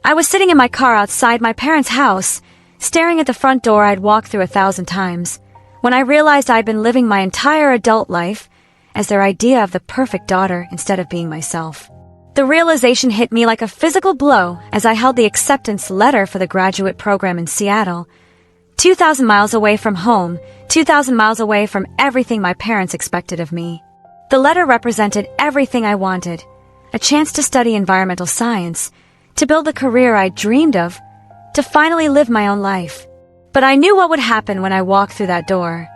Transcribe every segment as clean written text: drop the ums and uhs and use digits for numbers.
I was sitting in my car outside my parents' house, staring at the front door I'd walked through 1,000 times, when I realized I'd been living my entire adult life as their idea of the perfect daughter instead of being myself. The realization hit me like a physical blow as I held the acceptance letter for the graduate program in Seattle, 2,000 miles away from home, 2,000 miles away from everything my parents expected of me. The letter represented everything I wanted: a chance to study environmental science, to build the career I dreamed of, to finally live my own life. But I knew what would happen when I walked through that door.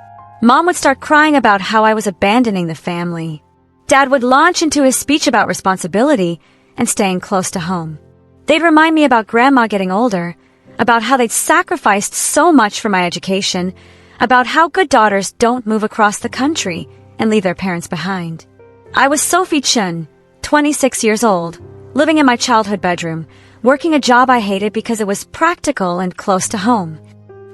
Mom would start crying about how I was abandoning the family. Dad would launch into his speech about responsibility and staying close to home. They'd remind me about Grandma getting older, about how they'd sacrificed so much for my education, about how good daughters don't move across the country and leave their parents behind. I was Sophie Chun, 26 years old, living in my childhood bedroom, working a job I hated because it was practical and close to home.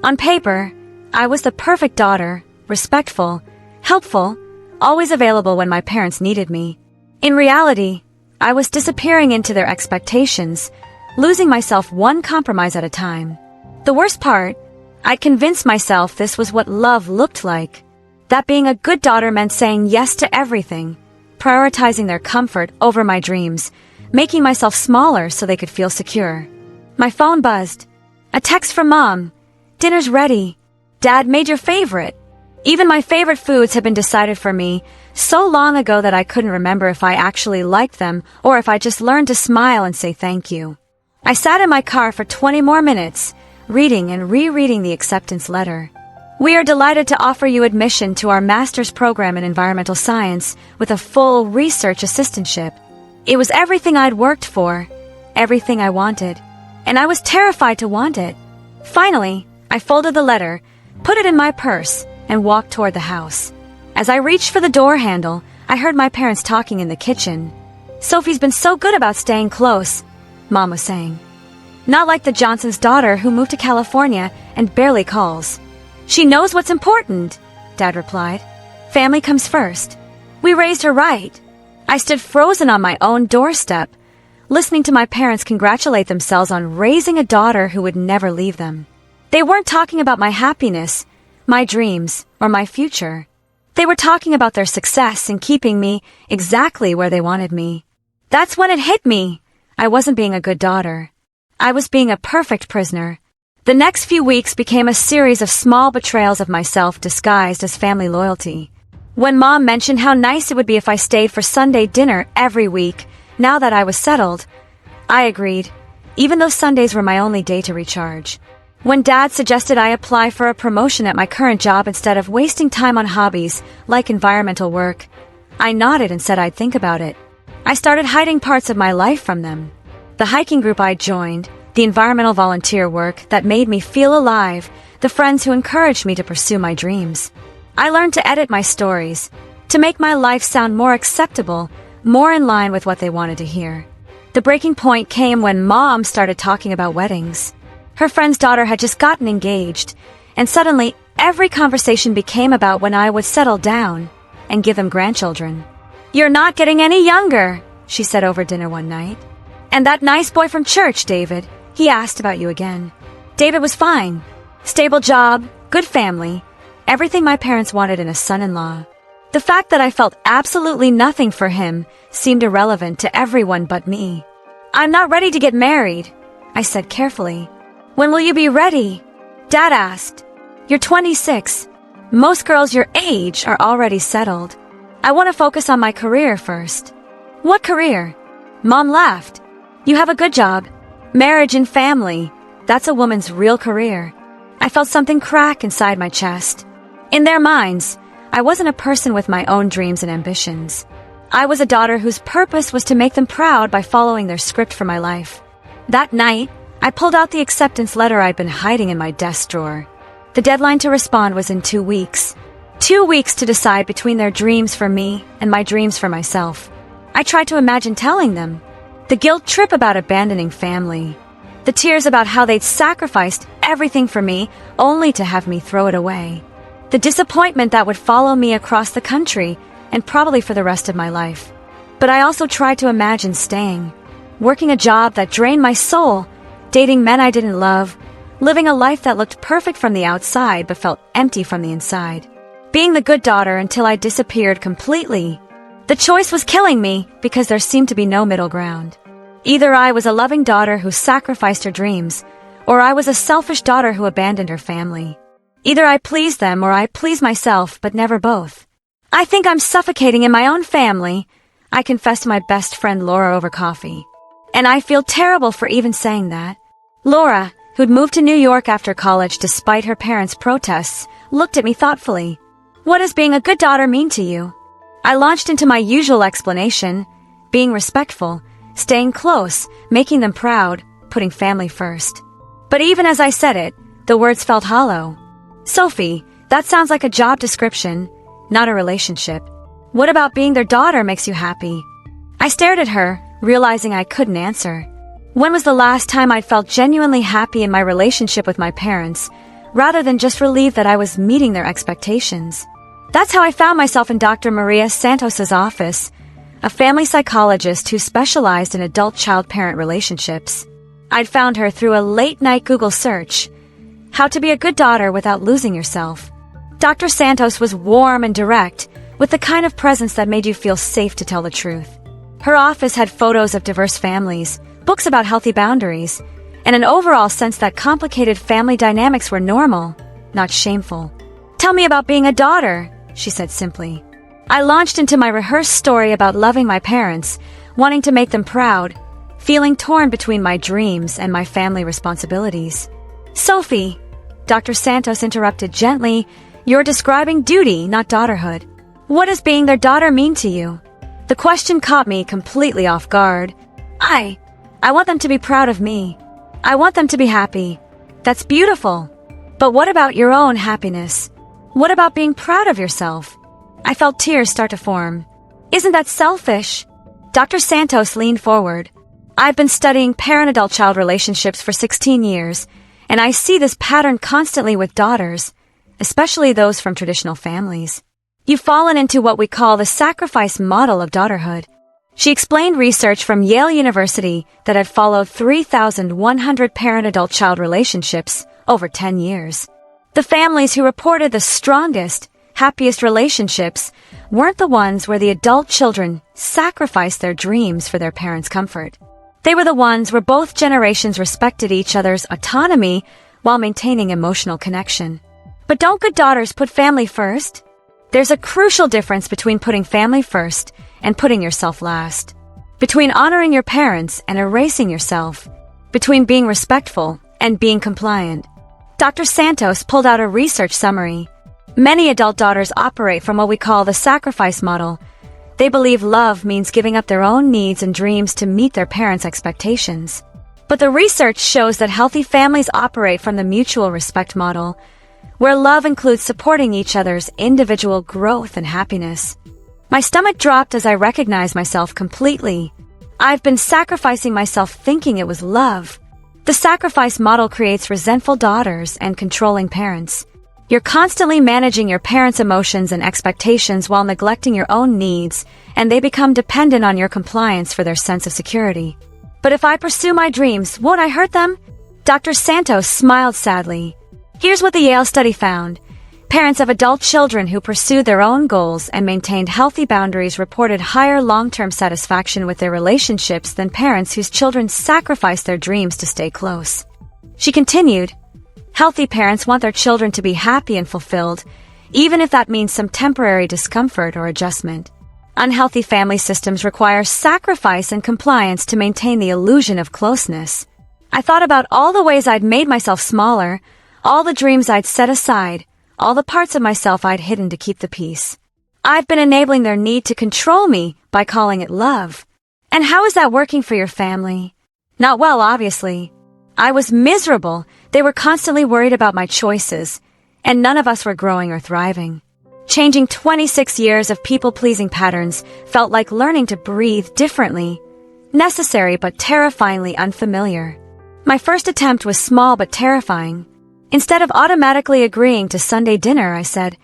On paper, I was the perfect daughter, respectful, helpful, always available when my parents needed me. In reality, I was disappearing into their expectations, losing myself one compromise at a time. The worst part, I'd convinced myself this was what love looked like, that being a good daughter meant saying yes to everything, prioritizing their comfort over my dreams, making myself smaller so they could feel secure. My phone buzzed. A text from Mom. Dinner's ready. Dad made your favorite. Even my favorite foods had been decided for me so long ago that I couldn't remember if I actually liked them or if I just learned to smile and say thank you. I sat in my car for 20 more minutes, reading and rereading the acceptance letter. We are delighted to offer you admission to our master's program in environmental science with a full research assistantship. It was everything I'd worked for, everything I wanted, and I was terrified to want it. Finally, I folded the letter, put it in my purse, and walked toward the house. As I reached for the door handle, I heard my parents talking in the kitchen. Sophie's been so good about staying close, Mom was saying. Not like the Johnson's daughter who moved to California and barely calls. She knows what's important, Dad replied. Family comes first. We raised her right. I stood frozen on my own doorstep, listening to my parents congratulate themselves on raising a daughter who would never leave them. They weren't talking about my happiness, my dreams, or my future. They were talking about their success in keeping me exactly where they wanted me. That's when it hit me. I wasn't being a good daughter. I was being a perfect prisoner. The next few weeks became a series of small betrayals of myself disguised as family loyalty. When Mom mentioned how nice it would be if I stayed for Sunday dinner every week, now that I was settled, I agreed, even though Sundays were my only day to recharge. When Dad suggested I apply for a promotion at my current job instead of wasting time on hobbies like environmental work, I nodded and said I'd think about it. I started hiding parts of my life from them. The hiking group I joined, the environmental volunteer work that made me feel alive, the friends who encouraged me to pursue my dreams. I learned to edit my stories, to make my life sound more acceptable, more in line with what they wanted to hear. The breaking point came when Mom started talking about weddings. Her friend's daughter had just gotten engaged, and suddenly every conversation became about when I would settle down and give them grandchildren. "You're not getting any younger," she said over dinner one night. "And that nice boy from church, David, he asked about you again." David was fine. Stable job, good family, everything my parents wanted in a son-in-law. The fact that I felt absolutely nothing for him seemed irrelevant to everyone but me. "I'm not ready to get married," I said carefully. "When will you be ready?" Dad asked. "You're 26. Most girls your age are already settled. I want to focus on my career first." "What career?" Mom laughed. "You have a good job. Marriage and family. That's a woman's real career." I felt something crack inside my chest. In their minds, I wasn't a person with my own dreams and ambitions. I was a daughter whose purpose was to make them proud by following their script for my life. That night, I pulled out the acceptance letter I'd been hiding in my desk drawer. The deadline to respond was in 2 weeks. 2 weeks to decide between their dreams for me and my dreams for myself. I tried to imagine telling them. The guilt trip about abandoning family. The tears about how they'd sacrificed everything for me only to have me throw it away. The disappointment that would follow me across the country and probably for the rest of my life. But I also tried to imagine staying, working a job that drained my soul dating men I didn't love, living a life that looked perfect from the outside but felt empty from the inside. Being the good daughter until I disappeared completely. The choice was killing me because there seemed to be no middle ground. Either I was a loving daughter who sacrificed her dreams, or I was a selfish daughter who abandoned her family. Either I pleased them or I pleased myself, but never both. I think I'm suffocating in my own family, I confessed to my best friend Laura over coffee. And I feel terrible for even saying that. Laura, who'd moved to New York after college despite her parents' protests, looked at me thoughtfully. What does being a good daughter mean to you? I launched into my usual explanation, being respectful, staying close, making them proud, putting family first. But even as I said it, the words felt hollow. Sophie, that sounds like a job description, not a relationship. What about being their daughter makes you happy? I stared at her, realizing I couldn't answer. When was the last time I'd felt genuinely happy in my relationship with my parents, rather than just relieved that I was meeting their expectations? That's how I found myself in Dr. Maria Santos's office, a family psychologist who specialized in adult child-parent relationships. I'd found her through a late-night Google search, How to Be a Good Daughter Without Losing Yourself. Dr. Santos was warm and direct, with the kind of presence that made you feel safe to tell the truth. Her office had photos of diverse families, books about healthy boundaries, and an overall sense that complicated family dynamics were normal, not shameful. Tell me about being a daughter, she said simply. I launched into my rehearsed story about loving my parents, wanting to make them proud, feeling torn between my dreams and my family responsibilities. Sophie, Dr. Santos interrupted gently, you're describing duty, not daughterhood. What does being their daughter mean to you? The question caught me completely off guard. I want them to be proud of me. I want them to be happy. That's beautiful. But what about your own happiness? What about being proud of yourself? I felt tears start to form. Isn't that selfish? Dr. Santos leaned forward. I've been studying parent-adult-child relationships for 16 years, and I see this pattern constantly with daughters, especially those from traditional families. You've fallen into what we call the sacrifice model of daughterhood. She explained research from Yale University that had followed 3,100 parent-adult-child relationships over 10 years. The families who reported the strongest, happiest relationships weren't the ones where the adult children sacrificed their dreams for their parents' comfort. They were the ones where both generations respected each other's autonomy while maintaining emotional connection. But don't good daughters put family first? There's a crucial difference between putting family first and putting yourself last. Between honoring your parents and erasing yourself. Between being respectful and being compliant. Dr. Santos pulled out a research summary. Many adult daughters operate from what we call the sacrifice model. They believe love means giving up their own needs and dreams to meet their parents' expectations. But the research shows that healthy families operate from the mutual respect model, where love includes supporting each other's individual growth and happiness. My stomach dropped as I recognized myself completely. I've been sacrificing myself thinking it was love. The sacrifice model creates resentful daughters and controlling parents. You're constantly managing your parents' emotions and expectations while neglecting your own needs, and they become dependent on your compliance for their sense of security. But if I pursue my dreams, won't I hurt them? Dr. Santos smiled sadly. Here's what the Yale study found. Parents of adult children who pursued their own goals and maintained healthy boundaries reported higher long-term satisfaction with their relationships than parents whose children sacrificed their dreams to stay close. She continued, healthy parents want their children to be happy and fulfilled, even if that means some temporary discomfort or adjustment. Unhealthy family systems require sacrifice and compliance to maintain the illusion of closeness. I thought about all the ways I'd made myself smaller, all the dreams I'd set aside, all the parts of myself I'd hidden to keep the peace. I've been enabling their need to control me by calling it love. And how is that working for your family? Not well, obviously. I was miserable. They were constantly worried about my choices, and none of us were growing or thriving. Changing 26 years of people-pleasing patterns felt like learning to breathe differently, necessary but terrifyingly unfamiliar. My first attempt was small but terrifying. Instead of automatically agreeing to Sunday dinner, I said,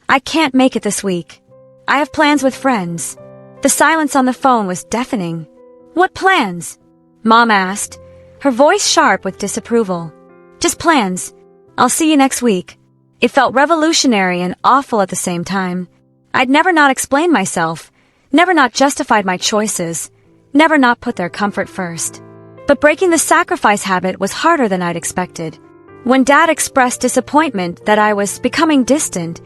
I can't make it this week. I have plans with friends. The silence on the phone was deafening. What plans? Mom asked, her voice sharp with disapproval. Just plans. I'll see you next week. It felt revolutionary and awful at the same time. I'd never not explained myself, never not justified my choices, never not put their comfort first. But breaking the sacrifice habit was harder than I'd expected. When Dad expressed disappointment that I was becoming distant,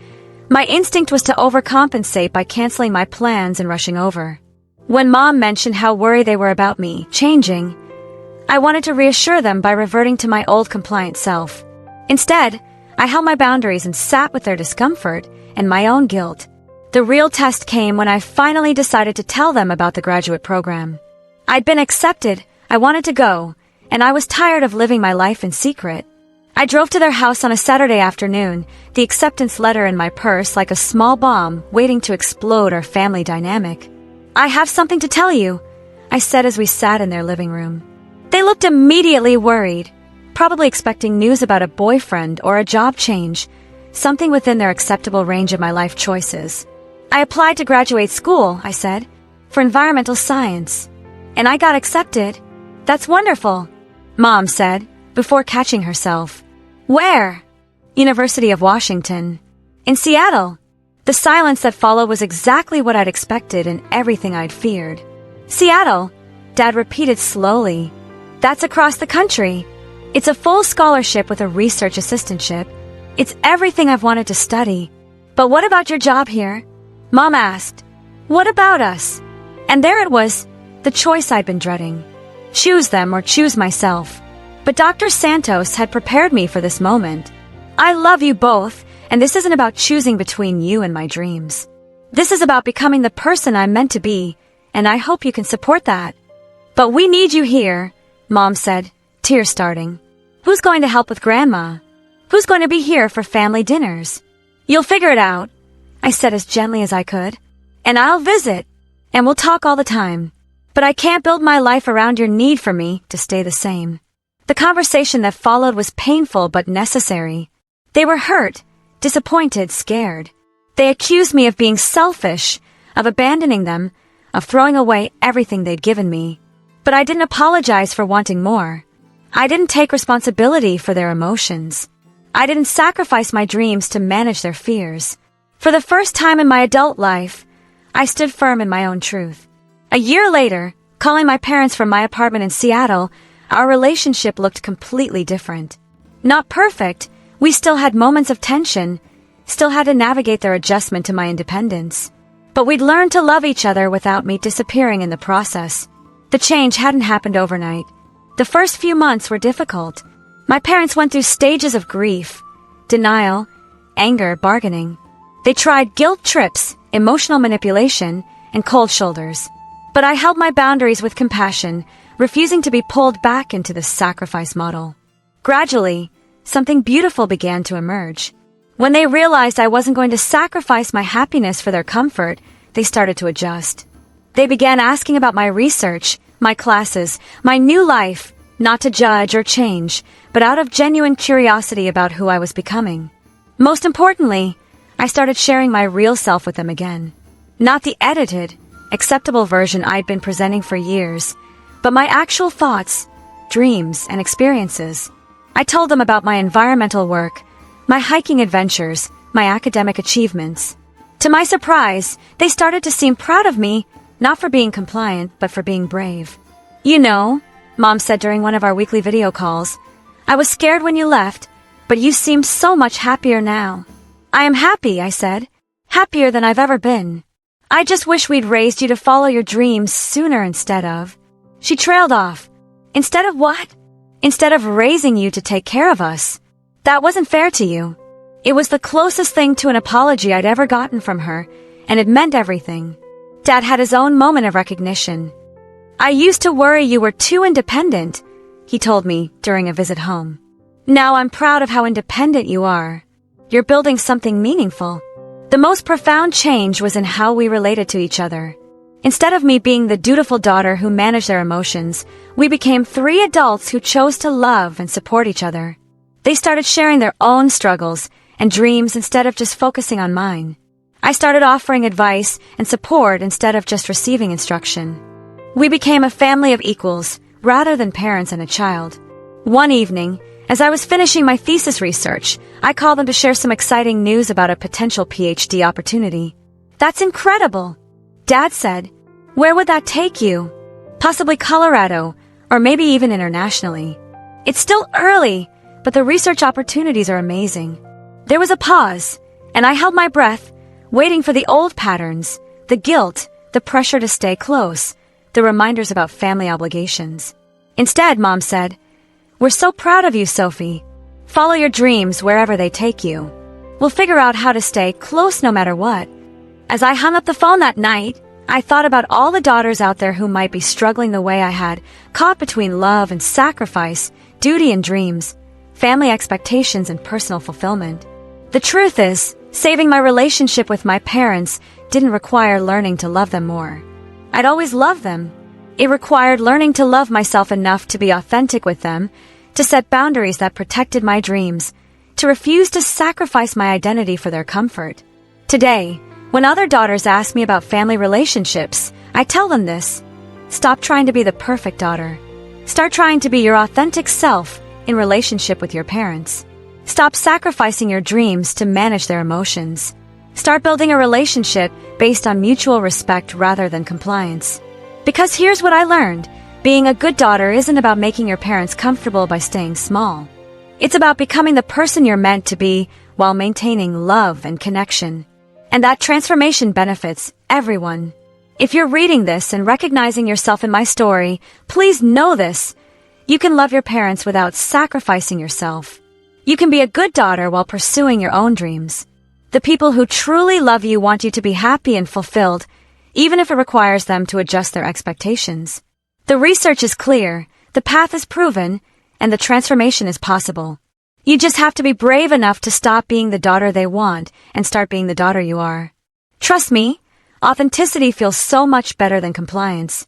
my instinct was to overcompensate by canceling my plans and rushing over. When Mom mentioned how worried they were about me changing, I wanted to reassure them by reverting to my old compliant self. Instead, I held my boundaries and sat with their discomfort and my own guilt. The real test came when I finally decided to tell them about the graduate program. I'd been accepted, I wanted to go, and I was tired of living my life in secret. I drove to their house on a Saturday afternoon, the acceptance letter in my purse like a small bomb waiting to explode our family dynamic. I have something to tell you, I said as we sat in their living room. They looked immediately worried, probably expecting news about a boyfriend or a job change, something within their acceptable range of my life choices. I applied to graduate school, I said, for environmental science. And I got accepted. That's wonderful, Mom said, before catching herself. Where? University of Washington. In Seattle. The silence that followed was exactly what I'd expected and everything I'd feared. Seattle, Dad repeated slowly. That's across the country. It's a full scholarship with a research assistantship. It's everything I've wanted to study. But what about your job here? Mom asked. What about us? And there it was, the choice I'd been dreading. Choose them or choose myself. But Dr. Santos had prepared me for this moment. I love you both, and this isn't about choosing between you and my dreams. This is about becoming the person I'm meant to be, and I hope you can support that. But we need you here, Mom said, tears starting. Who's going to help with Grandma? Who's going to be here for family dinners? You'll figure it out, I said as gently as I could. And I'll visit, and we'll talk all the time. But I can't build my life around your need for me to stay the same. The conversation that followed was painful but necessary. They were hurt, disappointed, scared. They accused me of being selfish, of abandoning them, of throwing away everything they'd given me. But I didn't apologize for wanting more. I didn't take responsibility for their emotions. I didn't sacrifice my dreams to manage their fears. For the first time in my adult life, I stood firm in my own truth. A year later, calling my parents from my apartment in Seattle, our relationship looked completely different. Not perfect, we still had moments of tension, still had to navigate their adjustment to my independence. But we'd learned to love each other without me disappearing in the process. The change hadn't happened overnight. The first few months were difficult. My parents went through stages of grief, denial, anger, bargaining. They tried guilt trips, emotional manipulation, and cold shoulders. But I held my boundaries with compassion, refusing to be pulled back into the sacrifice model. Gradually, something beautiful began to emerge. When they realized I wasn't going to sacrifice my happiness for their comfort, they started to adjust. They began asking about my research, my classes, my new life, not to judge or change, but out of genuine curiosity about who I was becoming. Most importantly, I started sharing my real self with them again. Not the edited, acceptable version I'd been presenting for years, but my actual thoughts, dreams, and experiences. I told them about my environmental work, my hiking adventures, my academic achievements. To my surprise, they started to seem proud of me, not for being compliant, but for being brave. You know, Mom said during one of our weekly video calls, I was scared when you left, but you seem so much happier now. I am happy, I said. Happier than I've ever been. I just wish we'd raised you to follow your dreams sooner instead of... She trailed off. Instead of what? Instead of raising you to take care of us. That wasn't fair to you. It was the closest thing to an apology I'd ever gotten from her, and it meant everything. Dad had his own moment of recognition. I used to worry you were too independent, he told me during a visit home. Now I'm proud of how independent you are. You're building something meaningful. The most profound change was in how we related to each other. Instead of me being the dutiful daughter who managed their emotions, we became 3 adults who chose to love and support each other. They started sharing their own struggles and dreams instead of just focusing on mine. I started offering advice and support instead of just receiving instruction. We became a family of equals, rather than parents and a child. One evening, as I was finishing my thesis research, I called them to share some exciting news about a potential PhD opportunity. "That's incredible," Dad said. "Where would that take you?" "Possibly Colorado, or maybe even internationally." "It's still early, but the research opportunities are amazing." There was a pause, and I held my breath, waiting for the old patterns, the guilt, the pressure to stay close, the reminders about family obligations. Instead, Mom said, "We're so proud of you, Sophie. Follow your dreams wherever they take you. We'll figure out how to stay close no matter what." As I hung up the phone that night, I thought about all the daughters out there who might be struggling the way I had, caught between love and sacrifice, duty and dreams, family expectations and personal fulfillment. The truth is, saving my relationship with my parents didn't require learning to love them more. I'd always loved them. It required learning to love myself enough to be authentic with them, to set boundaries that protected my dreams, to refuse to sacrifice my identity for their comfort. Today, when other daughters ask me about family relationships, I tell them this: stop trying to be the perfect daughter. Start trying to be your authentic self in relationship with your parents. Stop sacrificing your dreams to manage their emotions. Start building a relationship based on mutual respect rather than compliance. Because here's what I learned: being a good daughter isn't about making your parents comfortable by staying small. It's about becoming the person you're meant to be while maintaining love and connection. And that transformation benefits everyone. If you're reading this and recognizing yourself in my story, please know this: you can love your parents without sacrificing yourself. You can be a good daughter while pursuing your own dreams. The people who truly love you want you to be happy and fulfilled, even if it requires them to adjust their expectations. The research is clear, the path is proven, and the transformation is possible. You just have to be brave enough to stop being the daughter they want and start being the daughter you are. Trust me, authenticity feels so much better than compliance.